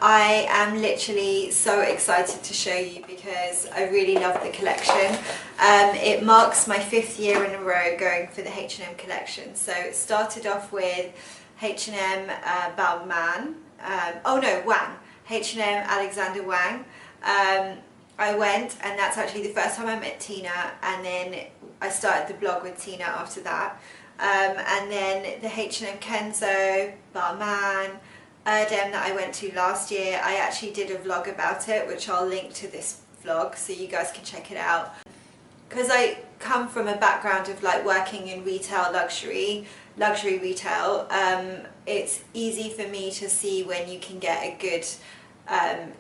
I am literally so excited to show you because I really love the collection. It marks my 5th year in a row going for the H&M collection. So it started off with H&M Balmain, Wang, H&M Alexander Wang. I went, and that's actually the first time I met Tina, and then I started the blog with Tina after that. And then the H&M Kenzo, Balmain, H&M that I went to last year. I actually did a vlog about it, which I'll link to this vlog so you guys can check it out. Because I come from a background of like working in retail, luxury retail, it's easy for me to see when you can get a good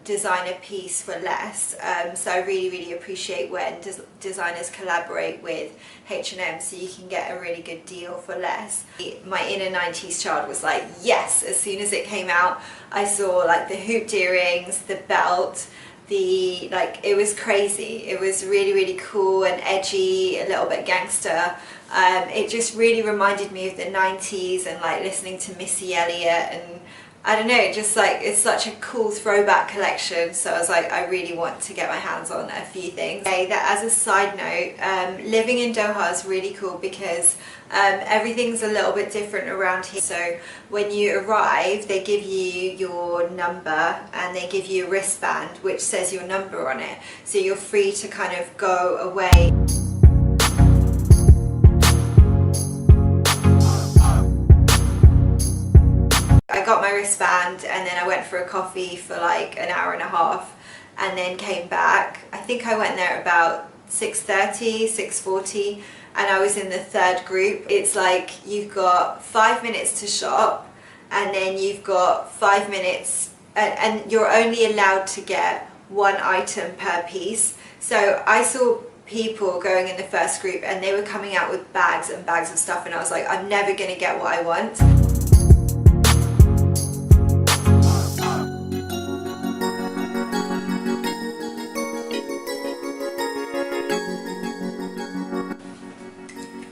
designer piece for less, so I really appreciate when designers collaborate with H&M so you can get a really good deal for less. My inner 90s child was like, yes. As soon as it came out, I saw like the hooped earrings, the belt, it was crazy. It was really cool and edgy, a little bit gangster. It just really reminded me of the 90s and like listening to Missy Elliott, and I don't know, just like it's such a cool throwback collection, so I was like, I really want to get my hands on a few things. Okay, that as a side note, living in Doha is really cool because everything's a little bit different around here. So when you arrive, they give you your number and they give you a wristband which says your number on it, so you're free to kind of go away. I got my wristband and then I went for a coffee for like an hour and a half and then came back. I think I went there about 6:30, 6:40, and I was in the 3rd group. It's like you've got 5 minutes to shop and then you've got 5 minutes and you're only allowed to get 1 item per piece. So I saw people going in the 1st group and they were coming out with bags and bags of stuff, and I was like, I'm never going to get what I want.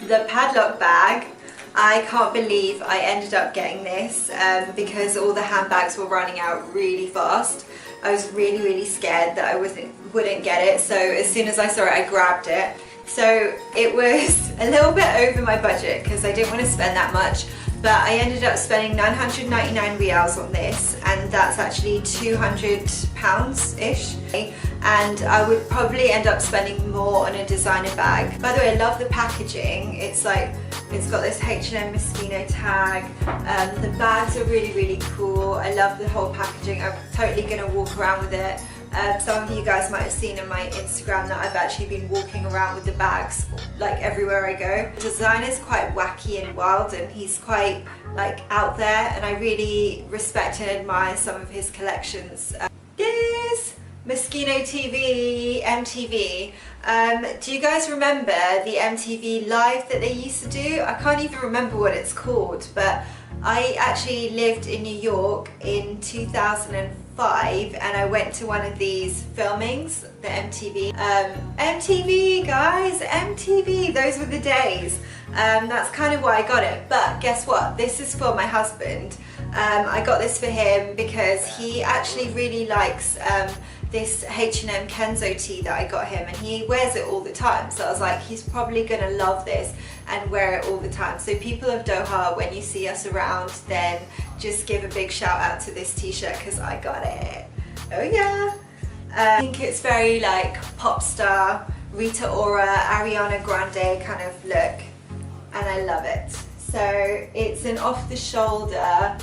The padlock bag, I can't believe I ended up getting this because all the handbags were running out really fast. I was really scared that I wouldn't get it, so as soon as I saw it I grabbed it. So it was a little bit over my budget because I didn't want to spend that much, but I ended up spending 999 riyals on this, and that's actually £200-ish. And I would probably end up spending more on a designer bag. By the way, I love the packaging. It's like, it's got this H&M and Moschino tag. The bags are really cool. I love the whole packaging. I'm totally gonna walk around with it. Some of you guys might have seen on my Instagram that I've actually been walking around with the bags like everywhere I go. The designer's quite wacky and wild, and he's quite like out there, and I really respect and admire some of his collections. Yes! Moschino TV, MTV. Do you guys remember the MTV Live that they used to do? I can't even remember what it's called, but I actually lived in New York in 2005 and I went to one of these filmings, the MTV. MTV guys, MTV, those were the days. That's kind of why I got it, but guess what? This is for my husband. I got this for him because he actually really likes this H&M Kenzo tee that I got him, and he wears it all the time, so I was like, he's probably gonna love this and wear it all the time. So people of Doha, when you see us around, then just give a big shout out to this t-shirt because I got it. Oh yeah. I think it's very like pop star, Rita Ora, Ariana Grande kind of look, and I love it. So it's an off the shoulder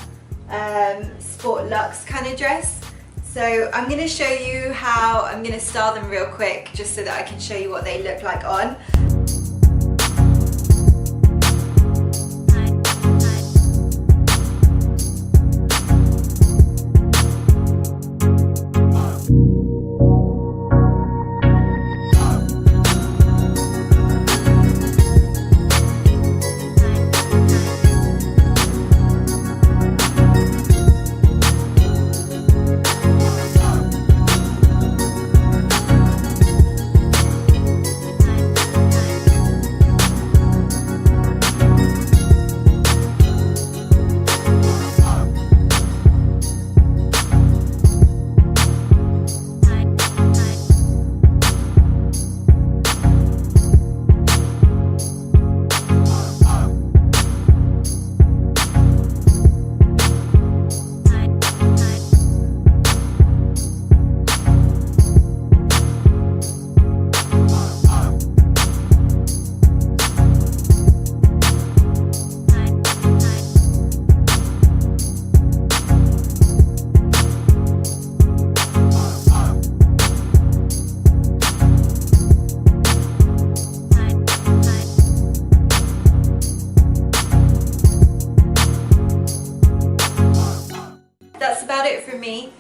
sport luxe kind of dress. So I'm going to show you how I'm going to style them real quick, just so that I can show you what they look like on. me.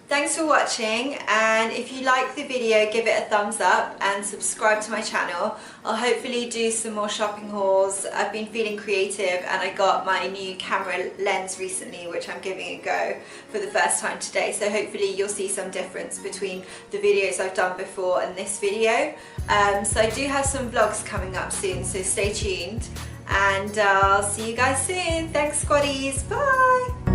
Thanks for watching, and if you like the video, give it a thumbs up and subscribe to my channel. I'll hopefully do some more shopping hauls. I've been feeling creative and I got my new camera lens recently, which I'm giving a go for the first time today, so hopefully you'll see some difference between the videos I've done before and this video. So I do have some vlogs coming up soon, so stay tuned, and I'll see you guys soon. Thanks, squaddies. Bye!